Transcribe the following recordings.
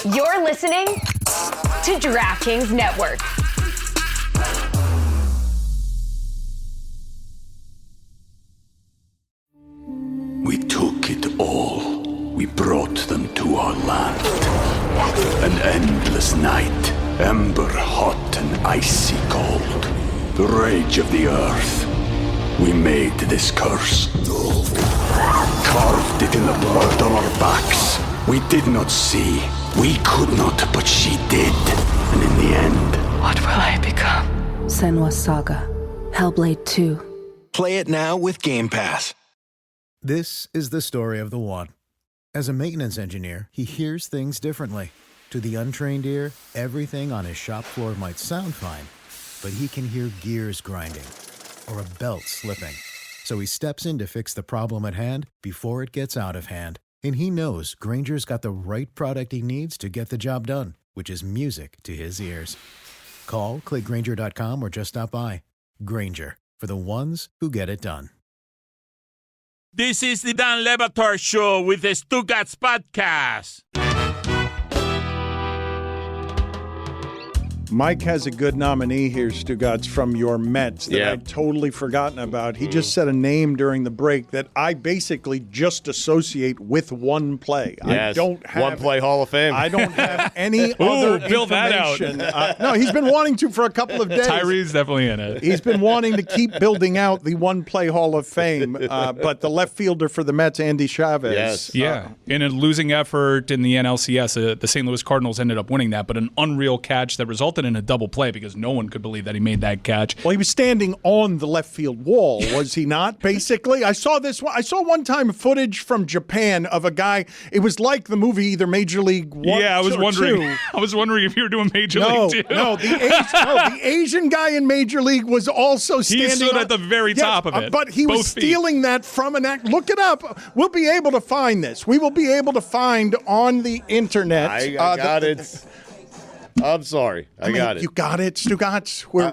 You're listening to DraftKings Network. We took it all. We brought them to our land. An endless night, ember hot and icy cold. The rage of the earth. We made this curse. Carved it in the blood on our backs. We did not see. We could not, but she did. And in the end... What will I become? Senua's Saga. Hellblade 2. Play it now with Game Pass. This is the story of the one. As a maintenance engineer, he hears things differently. To the untrained ear, everything on his shop floor might sound fine, but he can hear gears grinding or a belt slipping. So he steps in to fix the problem at hand before it gets out of hand. And he knows Grainger's got the right product he needs to get the job done, which is music to his ears. Call, click Grainger.com, or just stop by. Grainger, for the ones who get it done. This is the Dan Le Batard Show with the Stugotz podcast. Mike has a good nominee here, Stugotz, from your Mets that I'd totally forgotten about. He just said a name during the break that I basically just associate with one play. Yes. I don't have one play Hall of Fame. I don't have any other build information. that out. No, he's been wanting to for a couple of days. Tyree's definitely in it. He's been wanting to keep building out the one play Hall of Fame, but the left fielder for the Mets, Andy Chavez. Yes. Yeah. In a losing effort in the NLCS, the St. Louis Cardinals ended up winning that, but an unreal catch that resulted in a double play because no one could believe that he made that catch. Well, he was standing on the left field wall, was he not? Basically, I saw one time footage from Japan of a guy. It was like the movie either Major League 1 Yeah, I was or wondering. 2. I was wondering if you were doing Major League 2. No, the Asian guy in Major League was also standing. He stood at the very top of it. But he was stealing that from an act. Look it up. We'll be able to find this. We will be able to find on the internet. I got it. I'm sorry. I got it. You got it, Stugotz. We're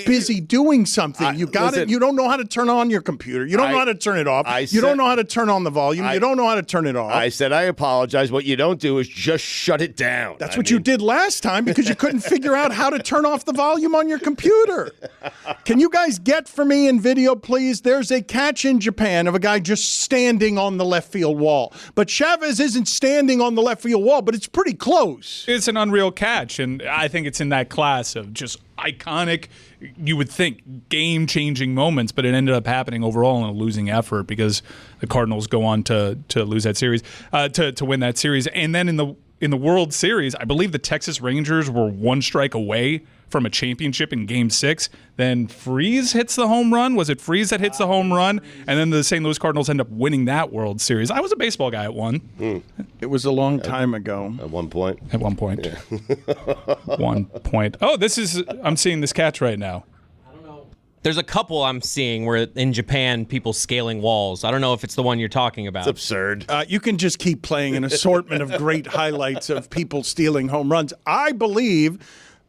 busy doing something. You got it. You don't know how to turn on your computer. You don't know how to turn it off. You don't know how to turn on the volume. You don't know how to turn it off. I said I apologize. What you don't do is just shut it down. That's what you did last time because you couldn't figure out how to turn off the volume on your computer. Can you guys get for me in video, please? There's a catch in Japan of a guy just standing on the left field wall. But Chavez isn't standing on the left field wall, but it's pretty close. It's an unreal catch, and I think it's in that class of just iconic, you would think, game-changing moments, but it ended up happening overall in a losing effort because the Cardinals go on to lose that series, to win that series. And then in the World Series, I believe the Texas Rangers were one strike away from a championship in Game 6. Then Freese hits the home run. Was it Freese that hits the home run? And then the St. Louis Cardinals end up winning that World Series. I was a baseball guy at one. It was a long time ago. At one point. At one point. Yeah. 1 point. Oh, I'm seeing this catch right now. There's a couple I'm seeing where in Japan people scaling walls. I don't know if it's the one you're talking about. It's absurd. You can just keep playing an assortment of great highlights of people stealing home runs. I believe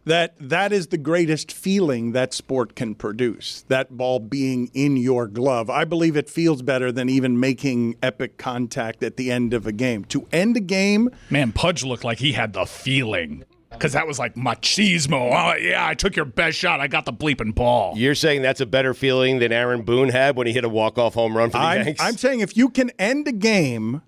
that is the greatest feeling that sport can produce, that ball being in your glove. I believe it feels better than even making epic contact at the end of a game. To end a game... Man, Pudge looked like he had the feeling. Because that was like machismo. Oh, yeah, I took your best shot. I got the bleeping ball. You're saying that's a better feeling than Aaron Boone had when he hit a walk-off home run for the Yanks? I'm saying if you can end a game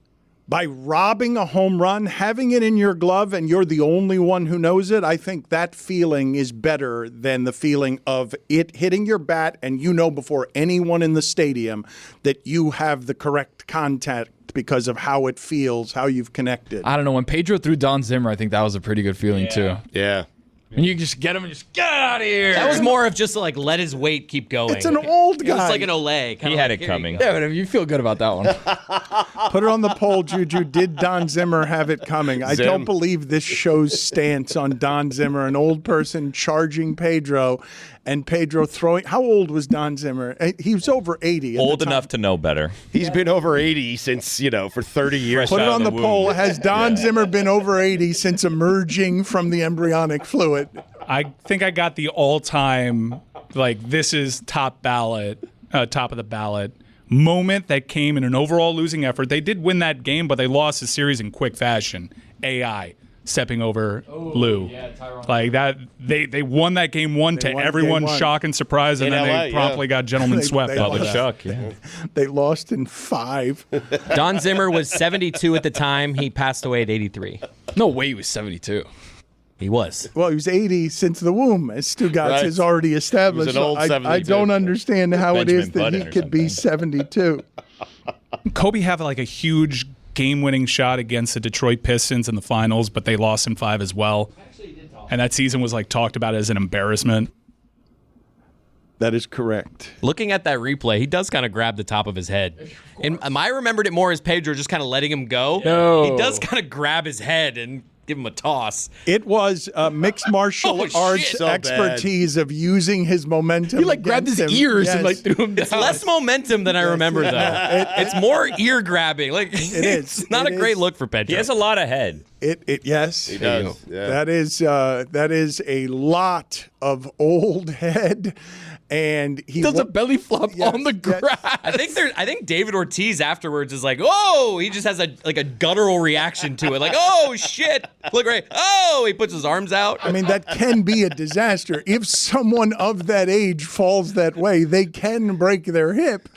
by robbing a home run, having it in your glove, and you're the only one who knows it, I think that feeling is better than the feeling of it hitting your bat and you know before anyone in the stadium that you have the correct contact because of how it feels, how you've connected. I don't know. When Pedro threw Don Zimmer, I think that was a pretty good feeling, too. Yeah. When you just get him and just get out of here. That was more of just like let his weight keep going. It's an old guy. It was like an Olay. He had it coming. Yeah, but you feel good about that one. Put it on the poll, Juju. Did Don Zimmer have it coming? I don't believe this show's stance on Don Zimmer, an old person charging Pedro, and Pedro throwing. How old was Don Zimmer? He was over 80. Old enough to know better. He's been over 80 since, for 30 years. Put it on the poll. Has Don Zimmer been over 80 since emerging from the embryonic fluid? I think I got the all-time, this is top of the ballot moment that came in an overall losing effort. They did win that game, but they lost the series in quick fashion. AI. stepping over Lou. Like that, they won that game one to everyone's shock and surprise, and then they promptly got gentlemen swept. Public shock, They lost in 5. Don Zimmer was 72 at the time. He passed away at 83. No way he was 72. He was. Well, he was 80 since the womb, as Stugotz has already established. He was an old 72. I don't understand how Benjamin it is that Button he or could be 72. Kobe had like a huge game-winning shot against the Detroit Pistons in the finals, but they lost in 5 as well. And that season was like talked about as an embarrassment. That is correct. Looking at that replay, he does kind of grab the top of his head. And I remembered it more as Pedro just kind of letting him go. No. He does kind of grab his head and give him a toss. It was mixed martial arts expertise of using his momentum. He grabbed his ears and threw him down. It's less momentum than I remember, though. It's more ear grabbing. It is. It's not a great look for Pedro. He has a lot of head. Yes, he does. Yeah. That is a lot of old head, and he does a belly flop on the grass. I think David Ortiz afterwards is like, oh, he just has a guttural reaction to it, like, oh shit, look right, oh, he puts his arms out. I mean, that can be a disaster if someone of that age falls that way. They can break their hip.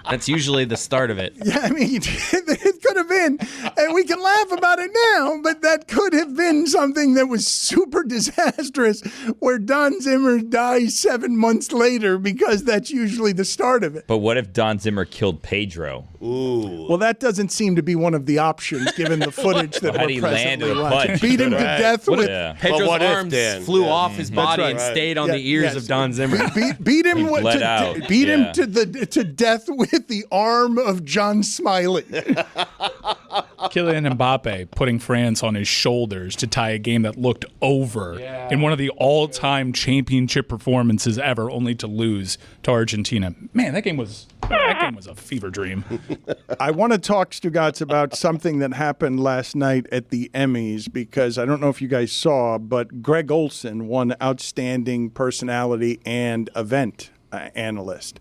That's usually the start of it. Yeah, I mean, it could have been, and we can laugh about it now, but that could have been something that was super disastrous where Don Zimmer dies 7 months later, because that's usually the start of it. But what if Don Zimmer killed Pedro? Ooh. Well, that doesn't seem to be one of the options given the footage that we're presently watching. Beat him to death with... Pedro's arms flew off his body and stayed on the ears of Don Zimmer. Beat him to death with the arm of John Smiley. Kylian Mbappe putting France on his shoulders to tie a game that looked over in one of the all-time championship performances ever, only to lose to Argentina. Man, that game was a fever dream. I want to talk, Stugotz, about something that happened last night at the Emmys, because I don't know if you guys saw, but Greg Olson won Outstanding Personality and Event Analyst,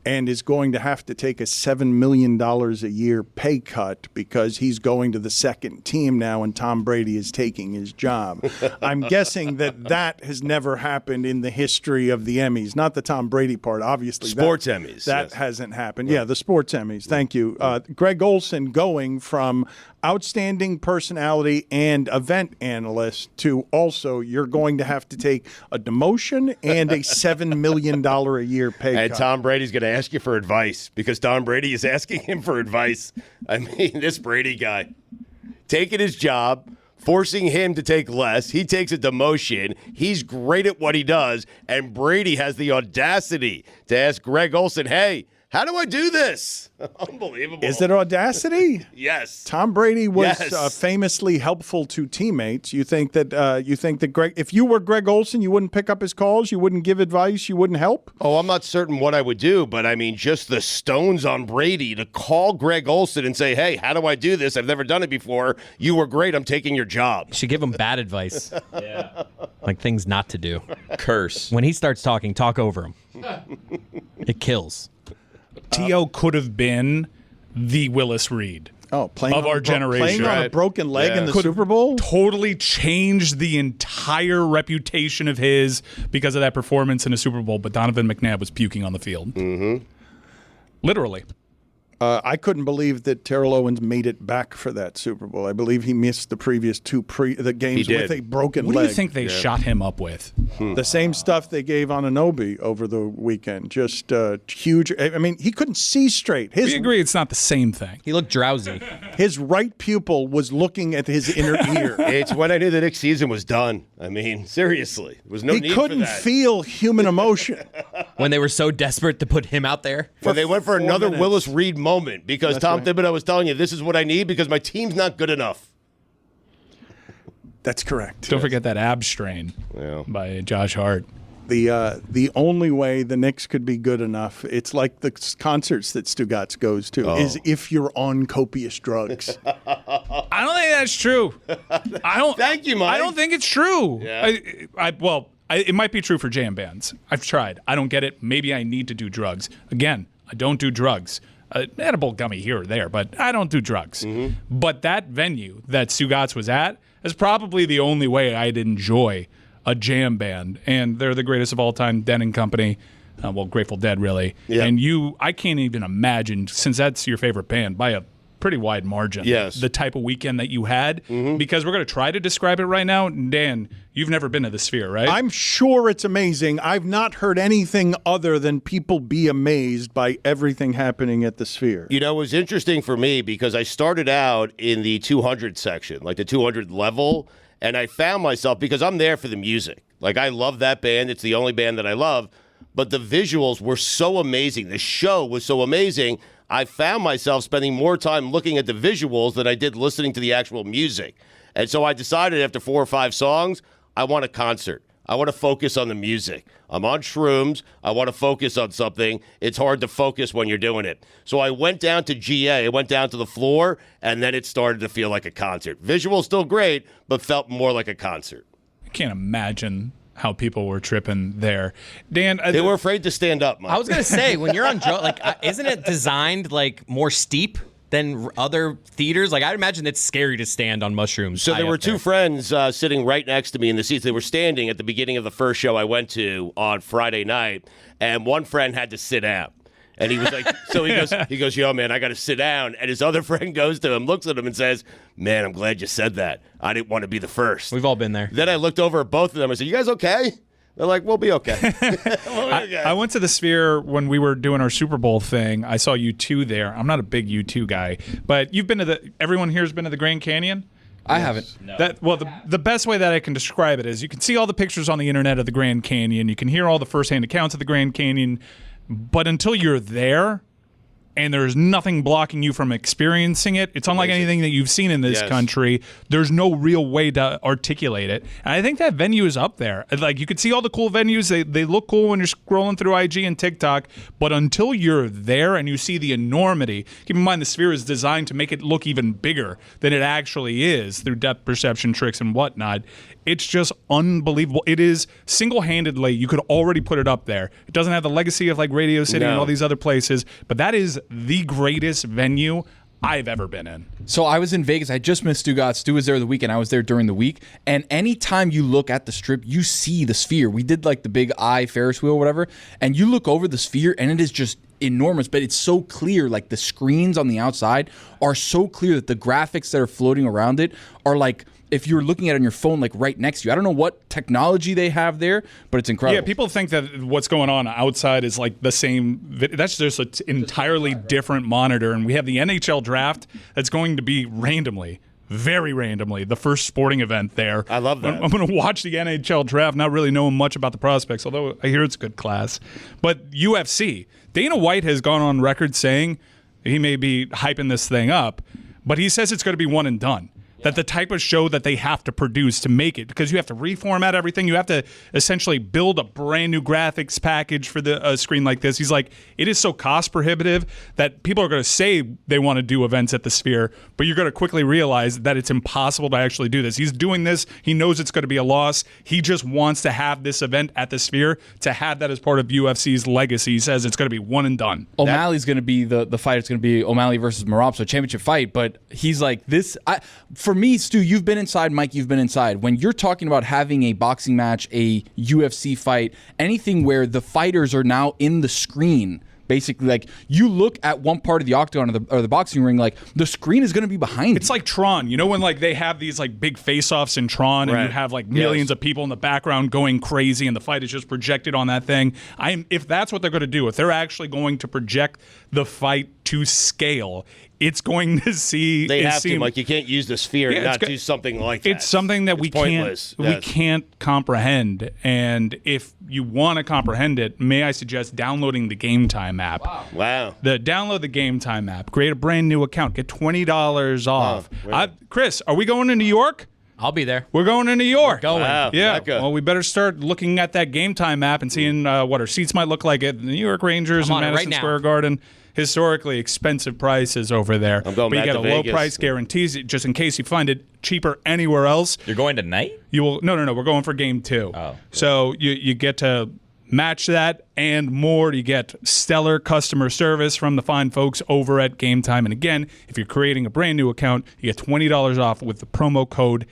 and is going to have to take a $7 million a year pay cut because he's going to the second team now and Tom Brady is taking his job. I'm guessing that has never happened in the history of the Emmys. Not the Tom Brady part, obviously. Sports Emmys. That hasn't happened. Yeah, the Sports Emmys. Thank you. Greg Olson going from Outstanding Personality and Event Analyst to also you're going to have to take a demotion and a $7 million a year pay cut. And Tom Brady's going to ask you for advice because Tom Brady is asking him for advice. I mean, this Brady guy taking his job, forcing him to take less. He takes a demotion. He's great at what he does. And Brady has the audacity to ask Greg Olson, hey, how do I do this? Unbelievable. Is it audacity? Yes. Tom Brady was famously helpful to teammates. You think that Greg, if you were Greg Olson, you wouldn't pick up his calls, you wouldn't give advice, you wouldn't help? Oh, I'm not certain what I would do, but I mean, just the stones on Brady to call Greg Olson and say, hey, how do I do this? I've never done it before. You were great. I'm taking your job. You should give him bad advice. Like things not to do. Curse. When he starts talking, talk over him. It kills. T.O. could have been the Willis Reed of our generation. Playing on a broken leg in the Super Bowl? Totally changed the entire reputation of his because of that performance in a Super Bowl, but Donovan McNabb was puking on the field. Mm-hmm. Literally. I couldn't believe that Terrell Owens made it back for that Super Bowl. I believe he missed the previous two games with a broken leg. What do you think they shot him up with? The same stuff they gave Anunoby over the weekend. Just huge. I mean, he couldn't see straight. We agree it's not the same thing. He looked drowsy. His right pupil was looking at his inner ear. It's when I knew the next season was done. I mean, seriously. There was no need for that. He couldn't feel human emotion. When they were so desperate to put him out there? When they went for another Willis Reed moment because Tom Thibodeau was telling you, this is what I need because my team's not good enough. That's correct. Don't forget that ab strain by Josh Hart. The only way the Knicks could be good enough, it's like the concerts that Stugotz goes to, is if you're on copious drugs. I don't think that's true. Thank you, Mike. I don't think it's true. Yeah. It might be true for jam bands. I've tried. I don't get it. Maybe I need to do drugs. Again, I don't do drugs. edible gummy here or there, but I don't do drugs. But that venue that Stugotz was at is probably the only way I'd enjoy a jam band. And they're the greatest of all time, Dead and Company. Well, Grateful Dead, really. Yep. And I can't even imagine, since that's your favorite band, by a pretty wide margin, the type of weekend that you had, because we're going to try to describe it right now. Dan, you've never been to the Sphere, right? I'm sure it's amazing. I've not heard anything other than people be amazed by everything happening at the Sphere. You know, it was interesting for me because I started out in the 200 section, like the 200 level, and I found myself, because I'm there for the music. Like, I love that band. It's the only band that I love. But the visuals were so amazing. The show was so amazing. I found myself spending more time looking at the visuals than I did listening to the actual music. And so I decided after 4 or 5 songs, I want a concert. I want to focus on the music. I'm on shrooms. I want to focus on something. It's hard to focus when you're doing it. So I went down to GA. I went down to the floor, and then it started to feel like a concert. Visual still great, but felt more like a concert. I can't imagine how people were tripping there. Dan, they were afraid to stand up, Mike. I was going to say, when you're on drugs, like, isn't it designed like more steep than other theaters? Like, I'd imagine it's scary to stand on mushrooms. So there were 2 friends sitting right next to me in the seats. They were standing at the beginning of the first show I went to on Friday night, and one friend had to sit down. And he was like, so he goes, yo, man, I got to sit down. And his other friend goes to him, looks at him and says, man, I'm glad you said that. I didn't want to be the first. We've all been there. Then I looked over at both of them and said, you guys okay? They're like, we'll be okay. I went to the Sphere when we were doing our Super Bowl thing. I saw U2 there. I'm not a big U2 guy, but you've been to everyone here has been to the Grand Canyon? I haven't. No. The best way that I can describe it is you can see all the pictures on the internet of the Grand Canyon. You can hear all the firsthand accounts of the Grand Canyon. But until you're there and there's nothing blocking you from experiencing it, it's unlike anything that you've seen in this country. There's no real way to articulate it. And I think that venue is up there. Like, you could see all the cool venues. They look cool when you're scrolling through IG and TikTok. But until you're there and you see the enormity, keep in mind the Sphere is designed to make it look even bigger than it actually is through depth perception tricks and whatnot. It's just unbelievable. It is single-handedly, you could already put it up there. It doesn't have the legacy of like Radio City and all these other places, but that is the greatest venue I've ever been in. So I was in Vegas. I just missed Stugotz. Stu was there the weekend. I was there during the week. And anytime you look at the Strip, you see the Sphere. We did like the big eye Ferris wheel or whatever, and you look over the Sphere and it is just enormous, but it's so clear. Like, the screens on the outside are so clear that the graphics that are floating around it are like, if you're looking at it on your phone, like right next to you. I don't know what technology they have there, but it's incredible. Yeah, people think that what's going on outside is like the same. That's just an entirely different monitor. And we have the NHL draft that's going to be very randomly, the first sporting event there. I love that. I'm going to watch the NHL draft, not really knowing much about the prospects, although I hear it's a good class. But UFC, Dana White has gone on record saying he may be hyping this thing up, but he says it's going to be one and done. That the type of show that they have to produce to make it, because you have to reformat everything. You have to essentially build a brand new graphics package for the screen like this. He's like, it is so cost prohibitive that people are going to say they want to do events at the Sphere, but you're going to quickly realize that it's impossible to actually do this. He's doing this. He knows it's going to be a loss. He just wants to have this event at the Sphere to have that as part of UFC's legacy. He says it's going to be one and done. O'Malley's going to be the fight. It's going to be O'Malley versus Merab, so championship fight. But he's like, for me, Stu, you've been inside. Mike, you've been inside. When you're talking about having a boxing match, a UFC fight, anything where the fighters are now in the screen, basically, like, you look at one part of the octagon or the boxing ring, like, the screen is going to be behind It's like Tron. You know when, like, they have these, like, big face-offs in Tron and you have, like, millions of people in the background going crazy and the fight is just projected on that thing? If that's what they're going to do, if they're actually going to project the fight to scale, it's going to see. They have to, Mike. You can't use the Sphere and not do something like that. It's something that we can't comprehend. And if you want to comprehend it, may I suggest downloading the Game Time app? Wow. Download the Game Time app. Create a brand new account. Get $20 off. Chris, are we going to New York? I'll be there. We're going to New York. Going. Wow, yeah. Mecca. Well, we better start looking at that Game Time app and seeing what our seats might look like at the New York Rangers and Madison Square Garden. Historically expensive prices over there. I'm going but you back get to a low Vegas. price guarantees just in case you find it cheaper anywhere else. You're going tonight? You will. No. We're going for game 2. Oh. So you get to Match that and more. You get stellar customer service from the fine folks over at Game Time. And again, if you're creating a brand new account, you get $20 off with the promo code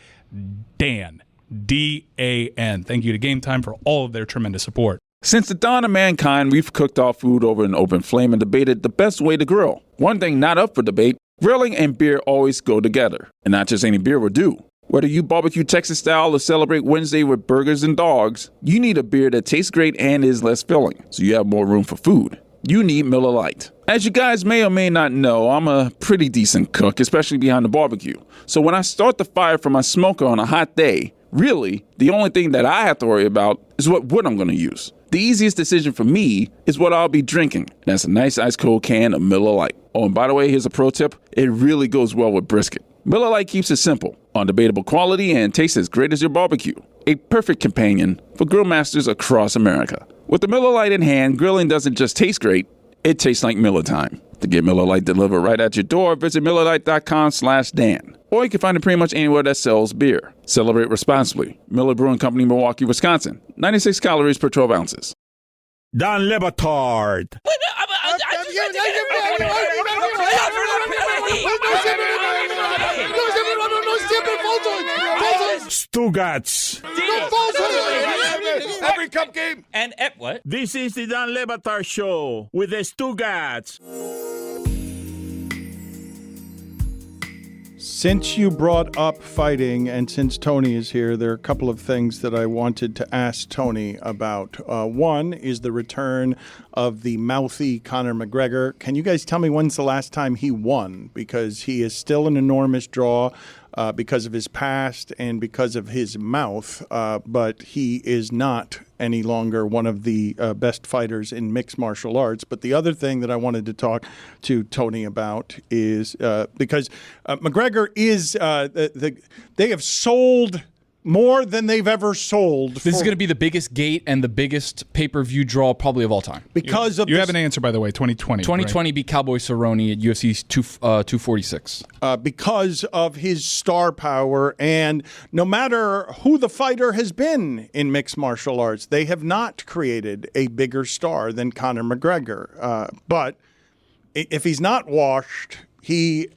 DAN. D-A-N. Thank you to Game Time for all of their tremendous support. Since the dawn of mankind, we've cooked our food over an open flame and debated the best way to grill. One thing not up for debate, grilling and beer always go together. And not just any beer will do. Whether you barbecue Texas style or celebrate Wednesday with burgers and dogs, you need a beer that tastes great and is less filling, so you have more room for food. You need Miller Lite. As you guys may or may not know, I'm a pretty decent cook, especially behind the barbecue. So when I start the fire from my smoker on a hot day, really, the only thing that I have to worry about is what wood I'm going to use. The easiest decision for me is what I'll be drinking. That's a nice ice cold can of Miller Lite. Oh, and by the way, here's a pro tip. It really goes well with brisket. Miller Lite keeps it simple, undebatable quality, and tastes as great as your barbecue. A perfect companion for grill masters across America. With the Miller Lite in hand, grilling doesn't just taste great, it tastes like Miller time. To get Miller Lite delivered right at your door, visit MillerLite.com/Dan. Or you can find it pretty much anywhere that sells beer. Celebrate responsibly. Miller Brewing Company, Milwaukee, Wisconsin. 96 calories per 12 ounces. Dan Le Batard. Stugotz. Every cup game. And what? This is the Dan Le Batard Show with the Stugotz. Since you brought up fighting and since Tony is here, there are a couple of things that I wanted to ask Tony about. One is the return of the mouthy Conor McGregor. Can you guys tell me when's the last time he won? Because he is still an enormous draw because of his past and because of his mouth, but he is not any longer one of the best fighters in mixed martial arts. But the other thing that I wanted to talk to Tony about is because McGregor is they have sold more than they've ever sold. This is going to be the biggest gate and the biggest pay-per-view draw probably of all time. Because you have an answer, by the way, 2020. 2020 right? beat Cowboy Cerrone at UFC 246. Because of his star power, and no matter who the fighter has been in mixed martial arts, they have not created a bigger star than Conor McGregor. But if he's not washed, he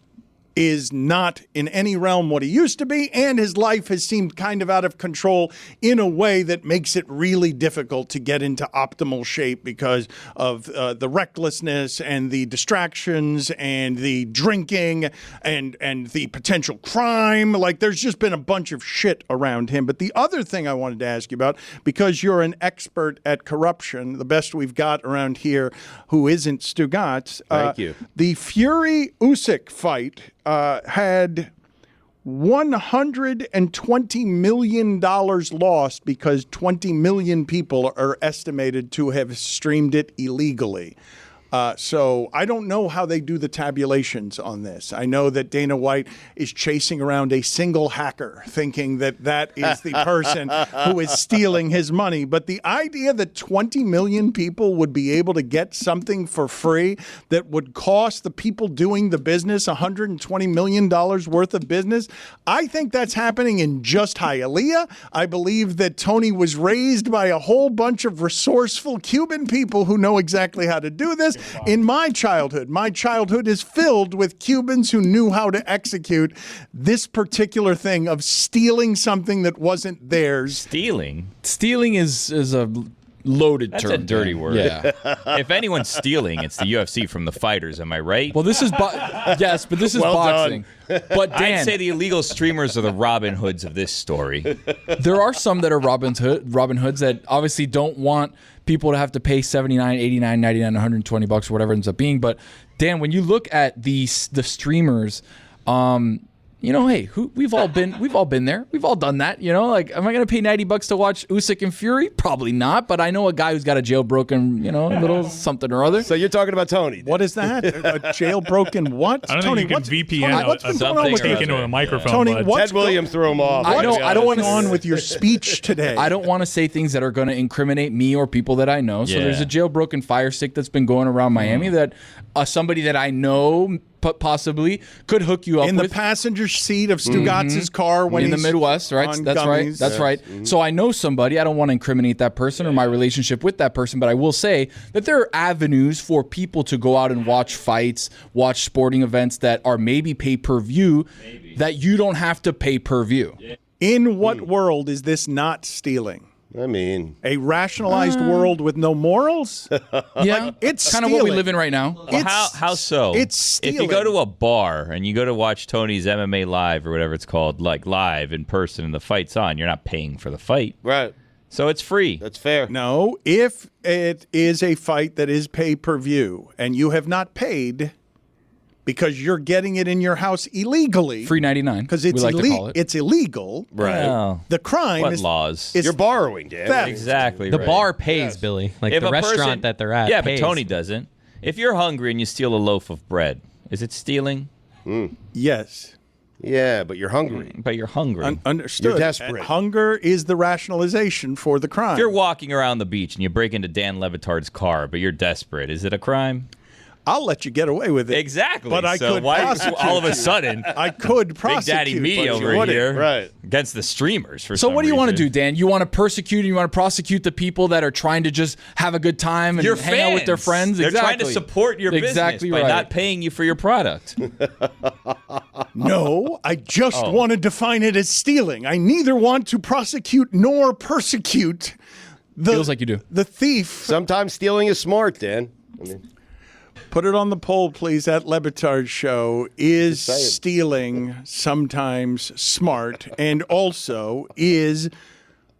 is not in any realm what he used to be, and his life has seemed kind of out of control in a way that makes it really difficult to get into optimal shape because of the recklessness and the distractions and the drinking and the potential crime. Like, there's just been a bunch of shit around him. But the other thing I wanted to ask you about, because you're an expert at corruption, the best we've got around here who isn't Stugotz. Thank you. The Fury-Usyk fight had $120 million lost because 20 million people are estimated to have streamed it illegally. So I don't know how they do the tabulations on this. I know that Dana White is chasing around a single hacker thinking that that is the person who is stealing his money. But the idea that 20 million people would be able to get something for free that would cost the people doing the business $120 million worth of business, I think that's happening in just Hialeah. I believe that Tony was raised by a whole bunch of resourceful Cuban people who know exactly how to do this. In my childhood is filled with Cubans who knew how to execute this particular thing of stealing something that wasn't theirs. Stealing is a loaded term. That's a dirty word. Yeah. If anyone's stealing, it's the UFC from the fighters. Am I right? Well, this is yes, but this is Well boxing. But Dan, I'd say the illegal streamers are the Robin Hoods of this story. there are some that are Robin Hoods that obviously don't want people to have to pay $79, $89, $99, $120 or whatever it ends up being. But Dan, when you look at the streamers, hey, we've all been there. We've all done that. Like, am I going to pay $90 to watch Usyk and Fury? Probably not. But I know a guy who's got a jailbroken, little something or other. So you're talking about Tony. What is that? A jailbroken what? I don't Tony, think you can VPN what's been going on with speak you? into a microphone. Tony, bud. what's Ted Williams threw him off. I know. I don't want to on with your speech today. I don't want to say things that are going to incriminate me or people that I know. So Yeah. there's a jailbroken Fire Stick that's been going around Miami that somebody that I know possibly could hook you up in with. the passenger seat of Stugotz's car when in the he's Midwest, right? on That's gummies. right. That's right. So I know somebody. I don't want to incriminate that person or my relationship with that person, but I will say that there are avenues for people to go out and watch fights, watch sporting events that are maybe pay-per-view that you don't have to pay per view. In what world is this not stealing? I mean, a rationalized world with no morals? Yeah, it's kind of what we live in right now. Well, how so? It's stealing. If you go to a bar and you go to watch Tony's MMA Live or whatever it's called, like live in person and the fight's on, you're not paying for the fight. Right. So it's free. That's fair. No, if it is a fight that is pay-per-view and you have not paid because you're getting it in your house illegally. Free 99. Because it's, it's illegal. Right. Oh. The crime What is laws? You're borrowing, Dan. theft. Exactly. The right. bar pays, Billy. Like If the a restaurant person- that they're at. Yeah, pays. but Tony doesn't. If you're hungry and you steal a loaf of bread, is it stealing? Yes. Yeah, but you're hungry. But you're hungry. Understood. You're desperate. And hunger is the rationalization for the crime. If you're walking around the beach and you break into Dan Levitard's car, but you're desperate, is it a crime? I'll let you get away with it. Exactly. But I so could why prosecute all of a you. sudden I could Big prosecute Daddy Me but you over wouldn't. here Right. against the streamers for So some what do you want to reason. do, Dan? You want to persecute and you want to prosecute the people that are trying to just have a good time and Your hang out with their fans. friends? They're trying to Exactly. support your Exactly business by right. not paying you for your product. No, I just want to define it as stealing. I neither want to prosecute nor persecute the, Feels like you do. the thief. Sometimes stealing is smart, Dan. I mean, Put it on the poll, please, at Le Batard Show. Is stealing sometimes smart? And also, is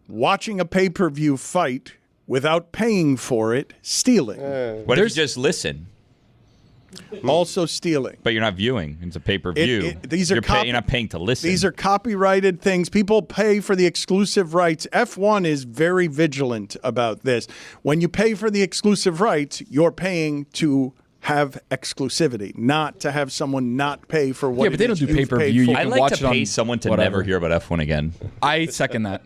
watching a pay-per-view fight without paying for it stealing? What if you just listen? Also stealing. But you're not viewing. It's a pay-per-view. These are you're not paying to listen. These are copyrighted things. People pay for the exclusive rights. F1 is very vigilant about this. When you pay for the exclusive rights, you're paying to have exclusivity, not to have someone not pay for what. Yeah, but they don't do you've paid pay-per-view. for. You I'd can like watch to it on pay someone to whatever. never hear about F1 again. I second that.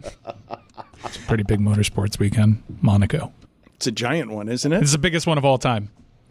It's a pretty big motorsports weekend. Monaco. It's a giant one, isn't it? It's the biggest one of all time.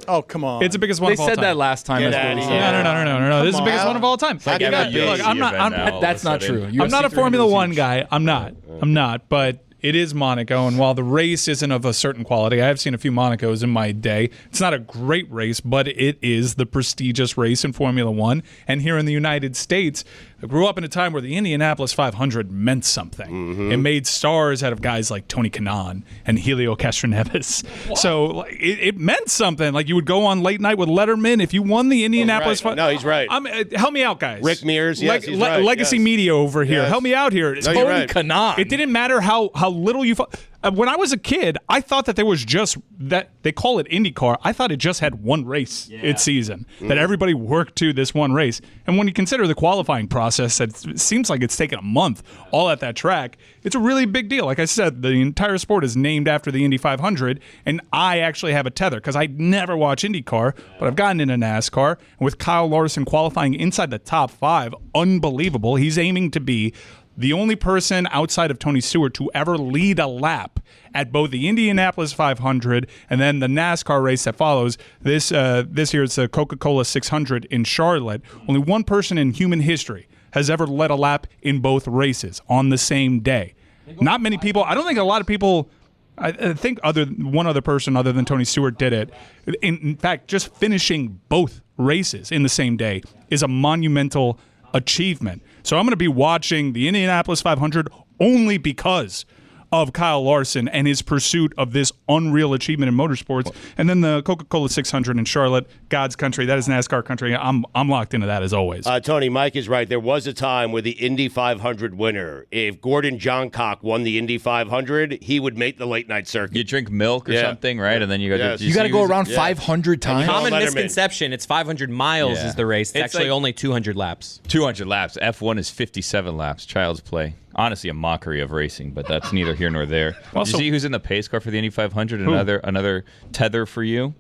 Oh, come on. It's the biggest one They of all said time. that last time. Get as outta well. here. No. This is the Come biggest on. one of all time. like You got- every look, I'm UFC not. event now, all of That's a not sudden. true. I'm not a UFC Formula 300 is One huge. guy. I'm not. But it is Monaco, and while the race isn't of a certain quality, I have seen a few Monacos in my day. It's not a great race, but it is the prestigious race in Formula One. And here in the United States, I grew up in a time where the Indianapolis 500 meant something. It made stars out of guys like Tony Kanaan and Helio Castroneves. So like, it meant something. Like you would go on late night with Letterman if you won the Indianapolis. right. No, he's right. Help me out, guys. Rick Mears, yes, he's right, Legacy yes. Media over here. Yes. Help me out here. No, you're right. Kanaan. It didn't matter how little you fought. When I was a kid, I thought that there was just that they call it IndyCar. I thought it just had one race its season, that everybody worked to this one race. And when you consider the qualifying process, it seems like it's taken a month all at that track. It's a really big deal. Like I said, the entire sport is named after the Indy 500, and I actually have a tether because I never watch IndyCar, but I've gotten into NASCAR. And with Kyle Larson qualifying inside the top 5, unbelievable. He's aiming to be the only person outside of Tony Stewart to ever lead a lap at both the Indianapolis 500 and then the NASCAR race that follows. This year it's the Coca-Cola 600 in Charlotte. Only one person in human history has ever led a lap in both races on the same day. Not many people. I don't think a lot of people. I think one other person other than Tony Stewart did it. In fact, just finishing both races in the same day is a monumental achievement. So I'm going to be watching the Indianapolis 500 only because of Kyle Larson and his pursuit of this unreal achievement in motorsports. And then the Coca-Cola 600 in Charlotte, God's country, that is NASCAR country. I'm locked into that as always. Tony, Mike is right. There was a time where the Indy 500 winner, if Gordon Johncock won the Indy 500, he would make the late night circuit. You drink milk or something, right? And then you go. Yes. You got to go around 500 times. Common Letterman. misconception. It's 500 miles is the race. It's actually like only 200 laps. 200 laps. F1 is 57 laps. Child's play. Honestly, a mockery of racing, but that's neither here nor there. Did you see who's in the pace car for the Indy 500? Another tether for you.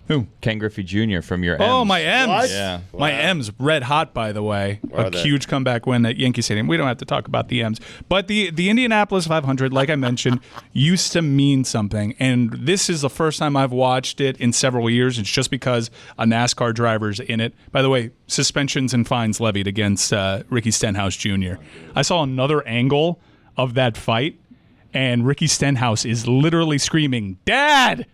Who? Ken Griffey Jr. from your M's. Oh, my M's. What? Yeah. My M's red hot, by the way. Are A they? huge comeback win at Yankee Stadium. We don't have to talk about the M's. But the Indianapolis 500, like I mentioned, used to mean something. And this is the first time I've watched it in several years. It's just because a NASCAR driver's in it. By the way, suspensions and fines levied against Ricky Stenhouse Jr. I saw another angle of that fight, and Ricky Stenhouse is literally screaming, "Dad!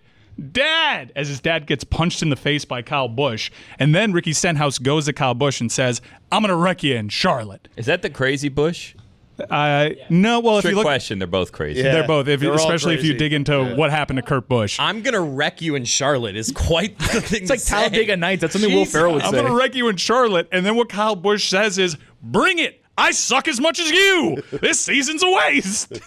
Dad!" as his dad gets punched in the face by Kyle Busch. And then Ricky Stenhouse goes to Kyle Busch and says, "I'm going to wreck you in Charlotte." Is that the crazy Busch? No, well, if Trick you look, question. They're both crazy. they're both, They're all especially if you crazy. dig into what happened to Kurt Busch. I'm gonna wreck you in Charlotte is quite the thing. It's like Talladega Nights. That's something Will Ferrell would I'm say. going to wreck you in Charlotte. And then what Kyle Busch says is, "Bring it. I suck as much as you. This season's a waste."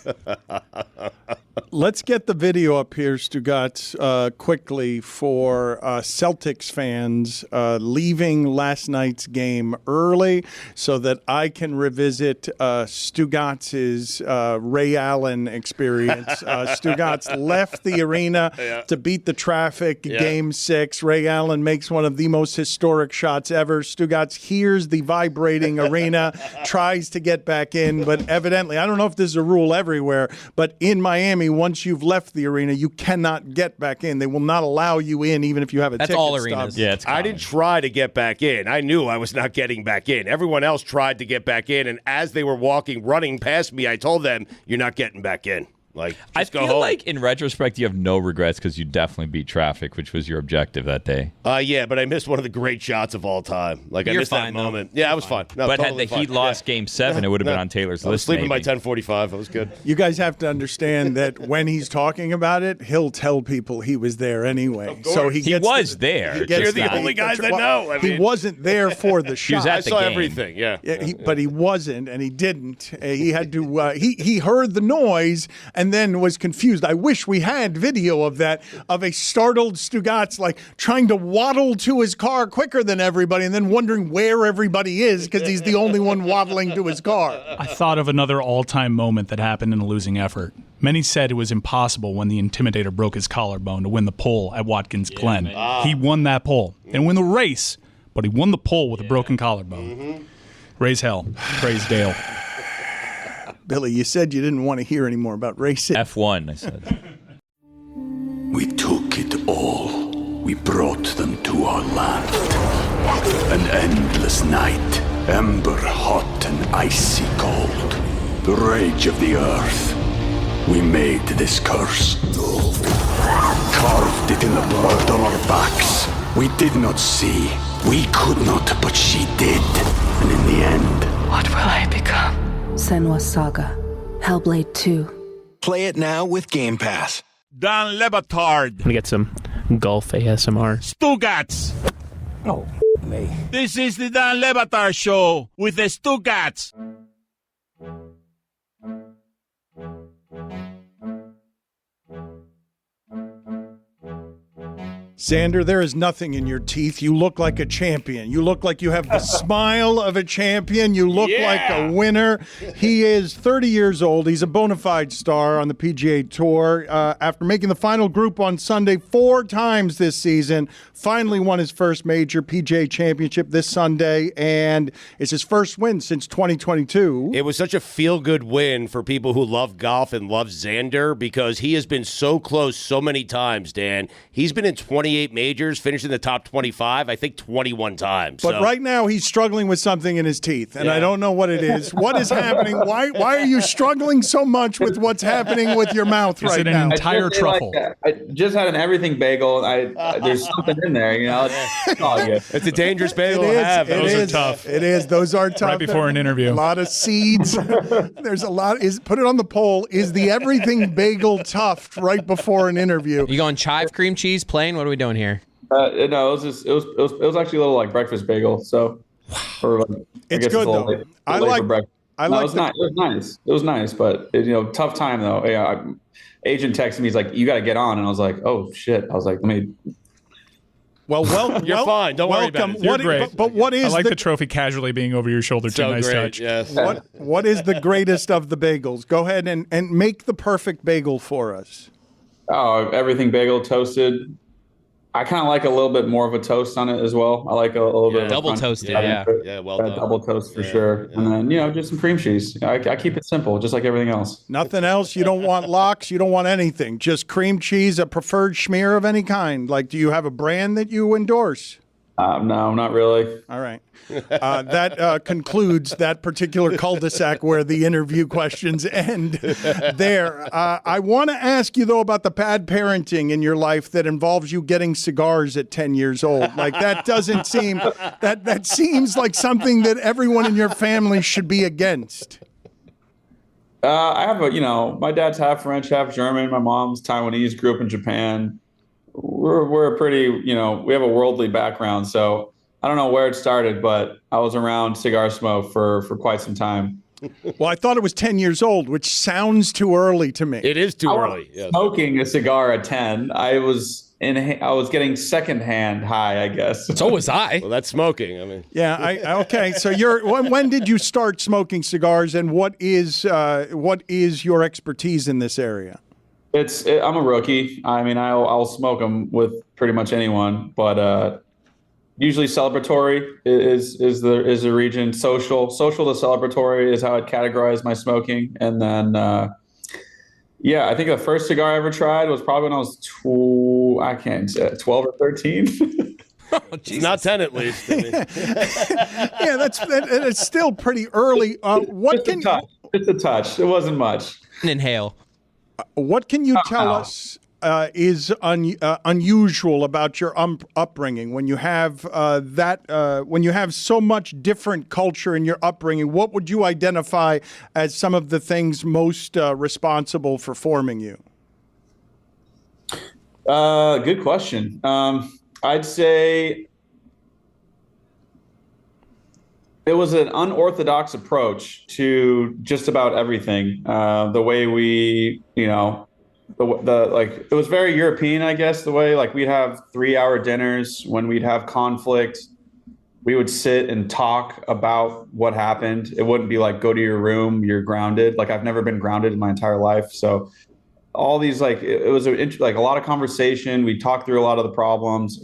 Let's get the video up here, Stugotz, quickly for Celtics fans leaving last night's game early so that I can revisit Stugotz's Ray Allen experience. Stugotz left the arena to beat the traffic, Game 6. Ray Allen makes one of the most historic shots ever. Stugotz hears the vibrating arena, tries to get back in, but evidently, I don't know if this is a rule everywhere, but in Miami, once you've left the arena, you cannot get back in. They will not allow you in, even if you have a That's ticket all stub. arenas. Yeah, it's I didn't try to get back in. I knew I was not getting back in. Everyone else tried to get back in, and as they were running past me, I told them, "You're not getting back in." Like, I just go feel home. like in retrospect you have no regrets because you definitely beat traffic, which was your objective that day. Yeah, but I missed one of the great shots of all time. Like, I You're missed fine, that though. moment. Yeah, I was fine. No, but had totally the Heat fine. lost Game 7, it would have been on Taylor's I was list. sleeping by maybe. 10:45. It was good. You guys have to understand that when he's talking about it, he'll tell people he was there anyway. So he was there. he gets You're the the- only guys that well, know. I he mean- wasn't there for the shot. was at I the saw game. everything. Yeah. But he wasn't, and he didn't. He had to. He heard the noise and then was confused. I wish we had video of that, of a startled Stugotz like trying to waddle to his car quicker than everybody, and then wondering where everybody is because he's the only one waddling to his car. I thought of another all-time moment that happened in a losing effort. Many said it was impossible when the Intimidator broke his collarbone to win the pole at Watkins Glen. He won that pole. Didn't win the race, but he won the pole with a broken collarbone. Raise hell. Praise Dale. Billy, you said you didn't want to hear any more about racing. F1, I said. We took it all. We brought them to our land. An endless night, ember hot and icy cold. The rage of the earth. We made this curse. Carved it in the blood on our backs. We did not see. We could not, but she did. And in the end, What will I become? Senwa Saga. Hellblade 2. Play it now with Game Pass. Dan Le Batard. Gonna get some golf ASMR. Stugotz. Oh, me. This is the Dan Le Batard Show with the Stugotz. Xander, there is nothing in your teeth. You look like a champion. You look like you have the smile of a champion. You look like a winner. He is 30 years old. He's a bona fide star on the PGA Tour. After making the final group on Sunday 4 times this season, finally won his first major PGA Championship this Sunday, and it's his first win since 2022. It was such a feel-good win for people who love golf and love Xander because he has been so close so many times, Dan. He's been in 28 majors, finished in the top 25, I think 21 times. But right now he's struggling with something in his teeth, and I don't know what it is. What is happening? Why are you struggling so much with what's happening with your mouth Is right it an now? entire truffle? I just had an everything bagel. There's something in there, you know. It's all good. It's a dangerous bagel It to is. have. Those are tough. It is. Those are tough. Right before an interview. A lot of seeds. There's a lot. Put it on the poll. Is the everything bagel tough right before an interview? You going chive cream cheese plain? What are we doing here? No, it was actually a little like breakfast bagel. So, It's good though. I like. It was nice. It was nice, but tough time though. Yeah, agent texted me. He's like, "You got to get on," and I was like, "Oh shit!" I was like, "Let me." Well, you're fine. Don't worry about it. You're great. But what is I like the trophy casually being over your shoulder. So Nice great, touch. yes. what is the greatest of the bagels? Go ahead and make the perfect bagel for us. Oh, everything bagel, toasted, I kind of like a little bit more of a toast on it as well. I like a little bit of double a toasted. Yeah, well done. Double toast for sure. And then, just some cream cheese. I keep it simple, just like everything else. Nothing else? You don't want lox? You don't want anything? Just cream cheese, a preferred schmear of any kind? Like, do you have a brand that you endorse? No, not really. All right. That concludes that particular cul-de-sac where the interview questions end there. I want to ask you, though, about the bad parenting in your life that involves you getting cigars at 10 years old. Like, that doesn't seem, that seems like something that everyone in your family should be against. I have my dad's half French, half German. My mom's Taiwanese, grew up in Japan. We're a pretty, we have a worldly background. So I don't know where it started, but I was around cigar smoke for quite some time. Well, I thought it was 10 years old, which sounds too early to me. It is too I early. was smoking a cigar at 10. I was getting secondhand high, I guess. So was I. Well, that's smoking. I mean, yeah. Okay. So when did you start smoking cigars, and what is your expertise in this area? I'm a rookie. I mean, I'll smoke them with pretty much anyone, but usually celebratory is the region. Social to celebratory is how I'd categorize my smoking. And then, I think the first cigar I ever tried was probably when I was 12 or 13. Oh, not 10 at least. I mean. Yeah, that's still pretty early. Just a touch. It wasn't much. Inhale. What can you tell us is unusual about your upbringing when you have when you have so much different culture in your upbringing? What would you identify as some of the things most responsible for forming you? Good question. I'd say it was an unorthodox approach to just about everything. The way we, it was very European, I guess, the way we'd have 3-hour dinners. When we'd have conflict, we would sit and talk about what happened. It wouldn't be like, go to your room, you're grounded. I've never been grounded in my entire life. So all these, it was a lot of conversation. We talked through a lot of the problems.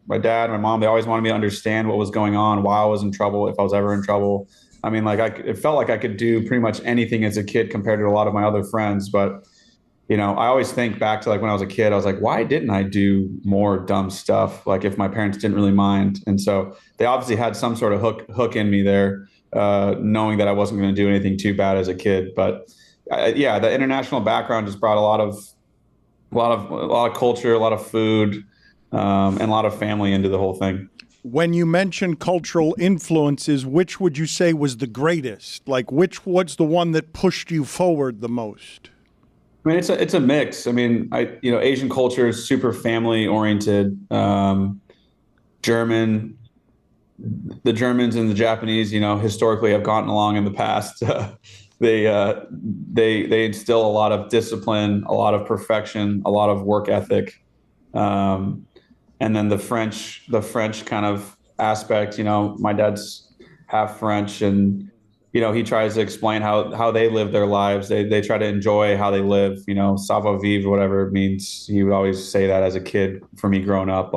My dad, my mom, they always wanted me to understand what was going on, why I was in trouble, if I was ever in trouble. I mean, it felt like I could do pretty much anything as a kid compared to a lot of my other friends. But, I always think back to when I was a kid, I was like, why didn't I do more dumb stuff? If my parents didn't really mind. And so they obviously had some sort of hook in me there, knowing that I wasn't going to do anything too bad as a kid. But the international background just brought a lot of culture, a lot of food, and a lot of family into the whole thing. When you mention cultural influences, which would you say was the greatest? Which was the one that pushed you forward the most? I mean, it's a mix. I mean, Asian culture is super family oriented. The Germans and the Japanese, historically have gotten along in the past. They instill a lot of discipline, a lot of perfection, a lot of work ethic, and then the French kind of aspect. My dad's half French, and he tries to explain how they live their lives. They try to enjoy how they live. Savoir vivre, whatever it means. He would always say that as a kid. For me, growing up,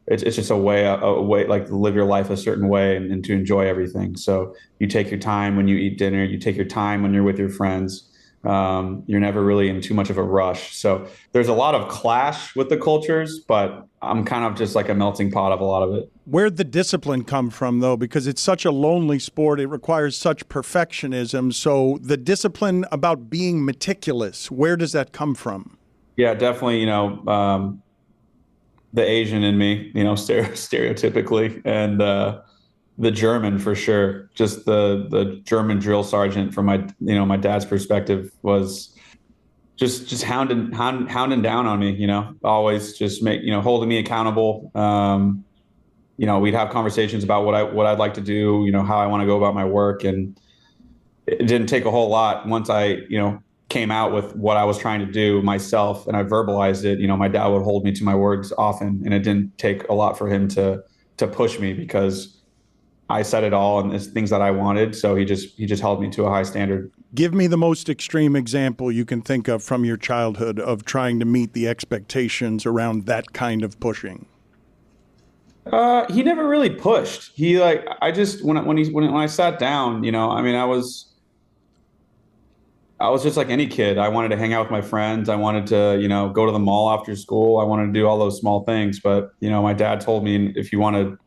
it's just a way to live your life a certain way and to enjoy everything. So you take your time when you eat dinner, you take your time when you're with your friends. You're never really in too much of a rush. So there's a lot of clash with the cultures, but I'm kind of just a melting pot of a lot of it. Where'd the discipline come from, though? Because it's such a lonely sport. It requires such perfectionism. So the discipline about being meticulous, where does that come from? Yeah, definitely, the Asian in me, stereotypically, and the German for sure. Just the German drill sergeant from my dad's perspective was just hounding down on me. Always just holding me accountable. We'd have conversations about what I'd like to do. How I want to go about my work, and it didn't take a whole lot once I came out with what I was trying to do myself and I verbalized it. My dad would hold me to my words often, and it didn't take a lot for him to push me, because I said it all and it's things that I wanted. So he just held me to a high standard. Give me the most extreme example you can think of from your childhood of trying to meet the expectations around that kind of pushing. He never really pushed. He when I sat down, I mean, I was just like any kid. I wanted to hang out with my friends. I wanted to, go to the mall after school. I wanted to do all those small things. But, my dad told me if you want to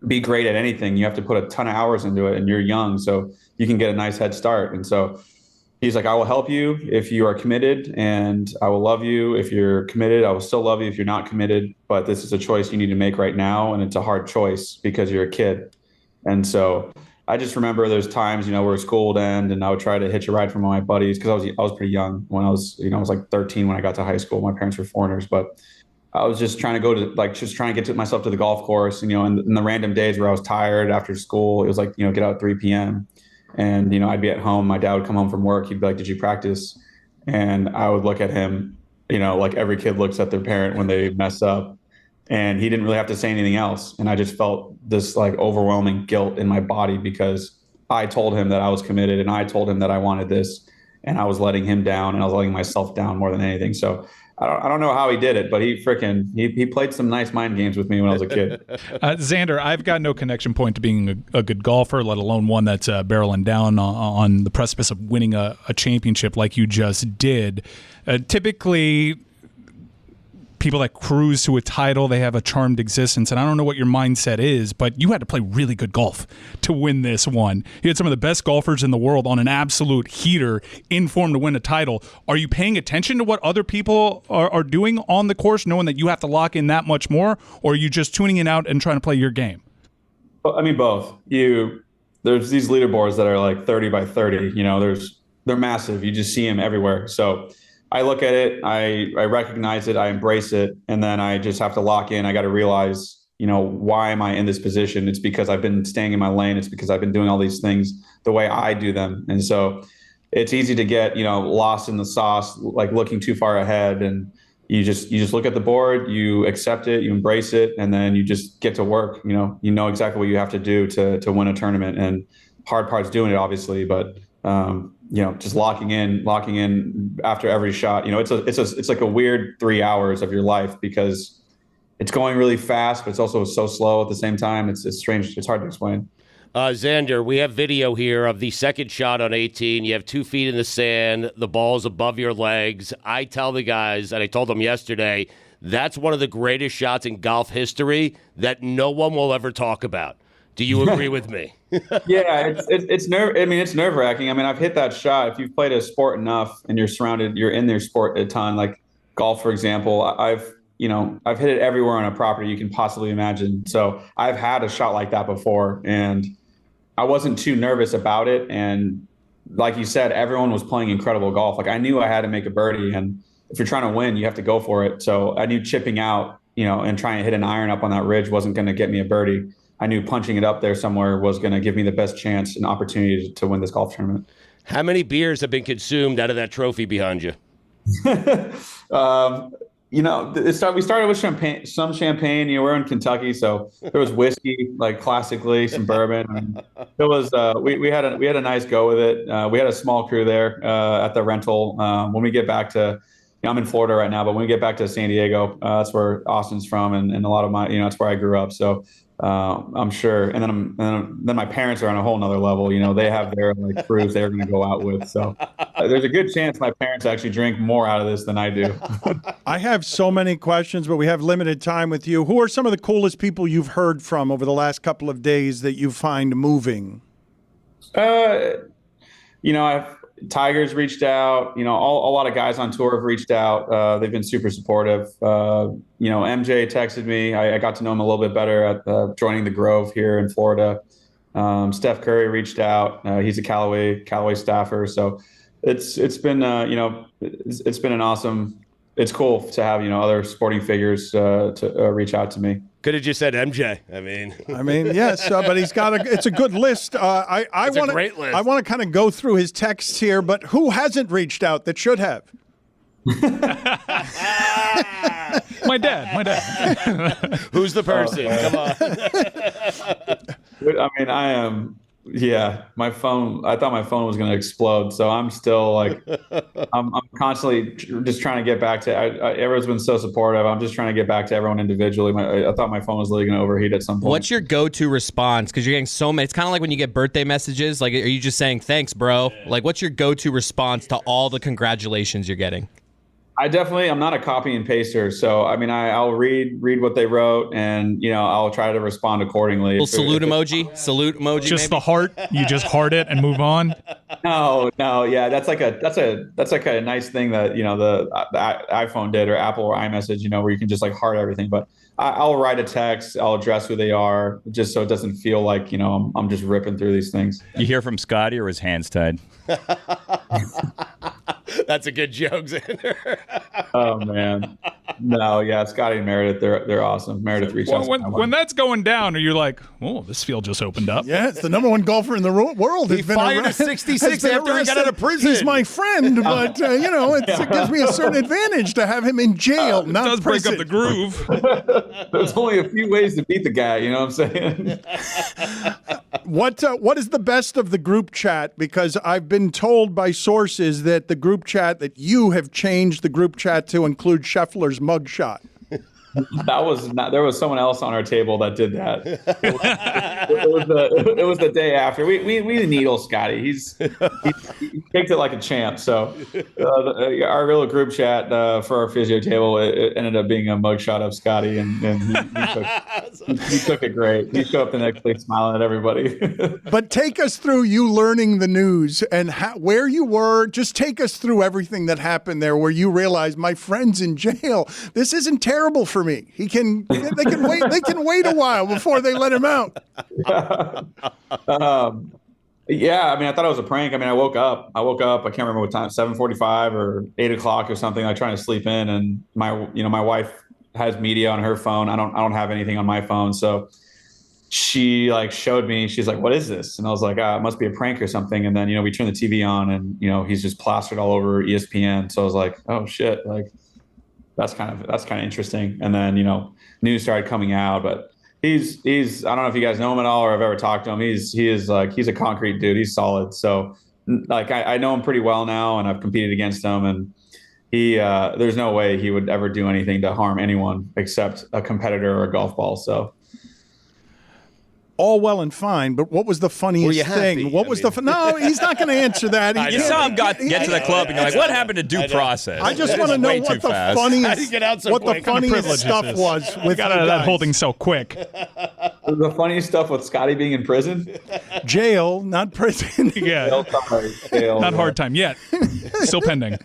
be great at anything, you have to put a ton of hours into it, and you're young, so you can get a nice head start. And so he's like, I will help you if you are committed, and I will love you if you're committed. I will still love you if you're not committed, but this is a choice you need to make right now, and it's a hard choice because you're a kid. And so I just remember there's times, where school would end and I would try to hitch a ride from my buddies because I was pretty young when I was, I was like 13 when I got to high school. My parents were foreigners, but I was just trying to get myself to the golf course, and in the random days where I was tired after school, it was like, get out at 3 p.m. And, I'd be at home. My dad would come home from work. He'd be like, did you practice? And I would look at him, like every kid looks at their parent when they mess up. And he didn't really have to say anything else. And I just felt this like overwhelming guilt in my body because I told him that I was committed and I told him that I wanted this, and I was letting him down and I was letting myself down more than anything. So I don't know how he did it, but he played some nice mind games with me when I was a kid. Xander, I've got no connection point to being a good golfer, let alone one that's barreling down on the precipice of winning a championship like you just did. Typically, people that cruise to a title, they have a charmed existence, and I don't know what your mindset is, but you had to play really good golf to win this one. You had some of the best golfers in the world on an absolute heater in form to win a title. Are you paying attention to what other people are doing on the course, knowing that you have to lock in that much more, or are you just tuning it out and trying to play your game? Well, I mean, both. There's these leaderboards that are like 30 by 30, they're massive. You just see them everywhere. So I look at it, I recognize it, I embrace it, and then I just have to lock in. I got to realize, why am I in this position? It's because I've been staying in my lane. It's because I've been doing all these things the way I do them. And so it's easy to get, lost in the sauce, like looking too far ahead. And you just look at the board, you accept it, you embrace it, and then you just get to work. You know exactly what you have to do to win a tournament. And hard part's doing it, obviously, but just locking in after every shot. It's like a weird 3 hours of your life because it's going really fast, but it's also so slow at the same time. It's strange. It's hard to explain. Xander, we have video here of the second shot on 18. You have 2 feet in the sand. The ball's above your legs. I tell the guys, and I told them yesterday, that's one of the greatest shots in golf history that no one will ever talk about. Do you agree with me? Yeah, it's nerve-wracking. I mean, I've hit that shot. If you've played a sport enough and you're in their sport a ton, like golf, for example, I've hit it everywhere on a property you can possibly imagine. So I've had a shot like that before, and I wasn't too nervous about it. And like you said, everyone was playing incredible golf. Like I knew I had to make a birdie, and if you're trying to win, you have to go for it. So I knew chipping out, and trying to hit an iron up on that ridge wasn't going to get me a birdie. I knew punching it up there somewhere was going to give me the best chance and opportunity to win this golf tournament. How many beers have been consumed out of that trophy behind you? We started with some champagne. We're in Kentucky, so there was whiskey, like classically, some bourbon. And it was we had a nice go with it. We had a small crew there at the rental. When we get back to, I'm in Florida right now, but when we get back to San Diego, that's where Austin's from, and a lot of my, that's where I grew up. So I'm sure. And then my parents are on a whole nother level. They have their like crews they're going to go out with. So there's a good chance my parents actually drink more out of this than I do. I have so many questions, but we have limited time with you. Who are some of the coolest people you've heard from over the last couple of days that you find moving? Tiger's reached out, a lot of guys on tour have reached out. They've been super supportive. MJ texted me. I got to know him a little bit better at joining the Grove here in Florida. Steph Curry reached out. He's a Callaway staffer. So it's been an awesome, it's cool to have, other sporting figures to reach out to me. Could have just said MJ. I mean, yes, but it's a good list. I a great list. I want to kind of go through his texts here, but who hasn't reached out that should have? My dad. Who's the person? Come on. I mean, I am. Yeah, my phone. I thought my phone was going to explode, so I'm still like, I'm constantly just trying to get back to. Everyone's been so supportive. I'm just trying to get back to everyone individually. I thought my phone was literally going to overheat at some point. What's your go-to response? Because you're getting so many. It's kind of like when you get birthday messages. Like, are you just saying thanks, bro? Like, what's your go-to response to all the congratulations you're getting? I'm not a copy and paster. So, I mean, I'll read what they wrote and, I'll try to respond accordingly. Little salute emoji. Just maybe? the heart. You just heart it and move on. No. Yeah. That's like a nice thing that, the iPhone did or Apple or iMessage, where you can just like heart everything. But I'll write a text. I'll address who they are just so it doesn't feel like, I'm just ripping through these things. You hear from Scottie or his hands tied? That's a good joke, Xander. Oh man, no, yeah, Scottie and Meredith, they're awesome. Meredith reached out. When that's going down, are you like, oh, this field just opened up? Yeah, it's the number one golfer in the world. He fired at 66 after he got out of prison. He's my friend, but it gives me a certain advantage to have him in jail, not it does prison. break up the groove. There's only a few ways to beat the guy. You know what I'm saying? What is the best of the group chat? Because I've been told by sources that the group chat that you have changed the group chat to include Scheffler's mugshot. That was not. There was someone else on our table that did that. It was the day after. We needle Scottie. He kicked it like a champ. So our little group chat for our physio table, it ended up being a mugshot of Scottie, and he took it great. He showed up the next day smiling at everybody. But take us through you learning the news and where you were. Just take us through everything that happened there, where you realized my friend's in jail. This isn't terrible for me. They can wait. They can wait a while before they let him out. Yeah, I mean, I thought it was a prank. I mean, I woke up. I can't remember what time, 7:45 or 8 o'clock or something. Like trying to sleep in, and my wife has media on her phone. I don't have anything on my phone, so she like showed me. She's like, "What is this?" And I was like, "It must be a prank or something." And then we turned the TV on, and he's just plastered all over ESPN. So I was like, "Oh shit!" Like. That's kind of interesting. And then, news started coming out, but he's I don't know if you guys know him at all or have ever talked to him. He's a concrete dude. He's solid. So like I know him pretty well now, and I've competed against him, and he there's no way he would ever do anything to harm anyone except a competitor or a golf ball. So all well and fine, but what was the funniest thing? What was the no? He's not going to answer that. You saw him get to the club, and you're like, "What happened to due process?" I just want to know what the funniest stuff was with that holding so quick. The funniest stuff with Scottie being in prison, jail, not prison. Yeah, jail, not hard time yet. Still pending.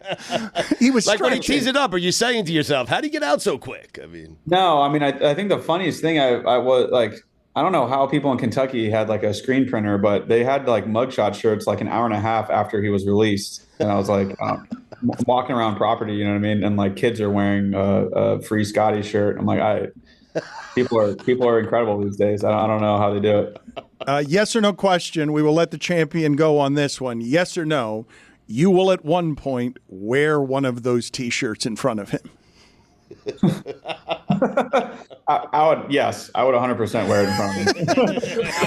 He was like when he tees it up. Are you saying to yourself, "How did he get out so quick?" I mean, no. I mean, I think the funniest thing I was like. I don't know how people in Kentucky had like a screen printer, but they had like mugshot shirts like an hour and a half after he was released. And I was like, walking around property, you know what I mean? And like kids are wearing a free Scottie shirt. I'm like, people are incredible these days. I don't know how they do it. Yes or no question. We will let the champion go on this one. Yes or no. You will at one point wear one of those T-shirts in front of him. I would 100% wear it in front of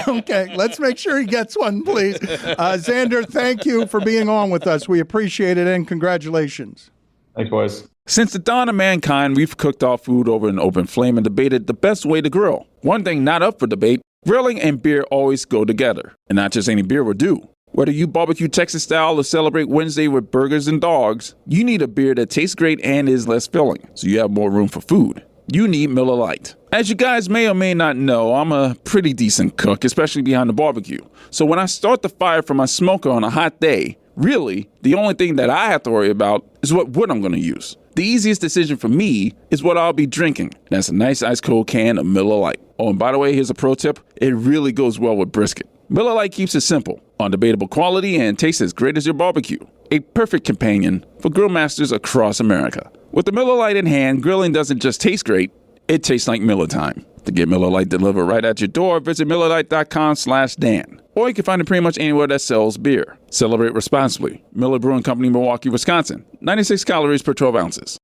me. Okay, let's make sure he gets one, please. Xander, thank you for being on with us. We appreciate it, and congratulations. Thanks, boys. Since the dawn of mankind, we've cooked our food over an open flame and debated the best way to grill. One thing not up for debate, grilling and beer always go together. And not just any beer will do. Whether you barbecue Texas style or celebrate Wednesday with burgers and dogs, you need a beer that tastes great and is less filling, so you have more room for food. You need Miller Lite. As you guys may or may not know, I'm a pretty decent cook, especially behind the barbecue. So when I start the fire from my smoker on a hot day, really, the only thing that I have to worry about is what wood I'm going to use. The easiest decision for me is what I'll be drinking. That's a nice ice cold can of Miller Lite. Oh, and by the way, here's a pro tip. It really goes well with brisket. Miller Lite keeps it simple, undebatable quality, and tastes as great as your barbecue. A perfect companion for grill masters across America. With the Miller Lite in hand, grilling doesn't just taste great, it tastes like Miller time. To get Miller Lite delivered right at your door, visit MillerLite.com/Dan. Or you can find it pretty much anywhere that sells beer. Celebrate responsibly. Miller Brewing Company, Milwaukee, Wisconsin. 96 calories per 12 ounces.